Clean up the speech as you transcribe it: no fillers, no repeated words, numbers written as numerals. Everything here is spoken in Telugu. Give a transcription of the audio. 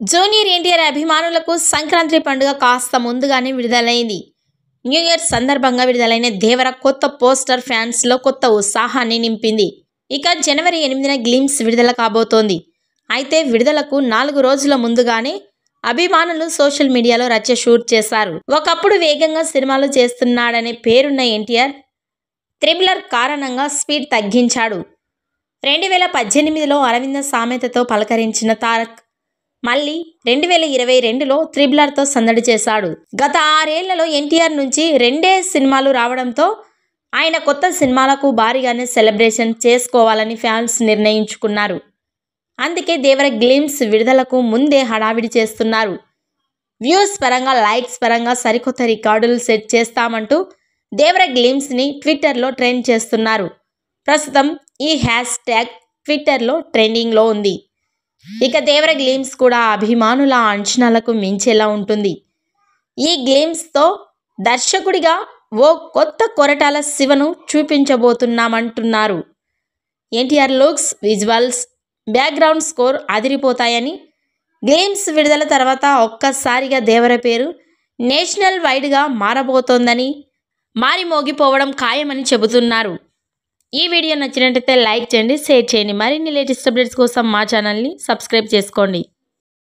జూనియర్ ఎన్టీఆర్ అభిమానులకు సంక్రాంతి పండుగ కాస్త ముందుగానే విడుదలైంది. న్యూ ఇయర్ సందర్భంగా విడుదలైన దేవర కొత్త పోస్టర్ ఫ్యాన్స్లో కొత్త ఉత్సాహాన్ని నింపింది. ఇక జనవరి 8న గ్లిమ్స్ విడుదల కాబోతోంది. అయితే విడుదలకు 4 రోజుల ముందుగానే అభిమానులు సోషల్ మీడియాలో రచ్చ షూట్ చేశారు. ఒకప్పుడు వేగంగా సినిమాలు చేస్తున్నాడనే పేరున్న ఎన్టీఆర్ త్రిబులర్ కారణంగా స్పీడ్ తగ్గించాడు. 2018లో అరవింద సామెతతో పలకరించిన తారక్ మళ్ళీ 2022లో త్రిబులర్తో సందడి చేశాడు. గత 6 ఏళ్లలో ఎన్టీఆర్ నుంచి 2 సినిమాలు రావడంతో ఆయన కొత్త సినిమాలకు భారీగానే సెలబ్రేషన్ చేసుకోవాలని ఫ్యాన్స్ నిర్ణయించుకున్నారు. అందుకే దేవర గ్లిమ్స్ విడుదలకు ముందే హడావిడి చేస్తున్నారు. వ్యూస్ పరంగా, లైక్స్ పరంగా సరికొత్త రికార్డులు సెట్ చేస్తామంటూ దేవర గ్లిమ్స్ని ట్విట్టర్లో ట్రెండ్ చేస్తున్నారు. ప్రస్తుతం ఈ హ్యాష్ ట్యాగ్ ట్విట్టర్లో ట్రెండింగ్లో ఉంది. ఇక దేవర గ్లిమ్స్ కూడా అభిమానుల అంచనాలకు మించేలా ఉంటుంది. ఈ గ్లిమ్స్తో దర్శకుడిగా ఓ కొత్త కొరటాల శివను చూపించబోతున్నామంటున్నారు. NTR looks, visuals, background score అదిరిపోతాయని, గ్లిమ్స్ విడుదల తర్వాత ఒక్కసారిగా దేవర పేరు నేషనల్ వైడ్గా మారబోతోందని, మారిమోగిపోవడం ఖాయమని చెబుతున్నారు. ఈ వీడియో నచ్చినట్లయితే లైక్ చేయండి, షేర్ చేయండి. మరిన్ని లేటెస్ట్ అప్డేట్స్ కోసం మా ఛానల్ని సబ్స్క్రైబ్ చేసుకోండి.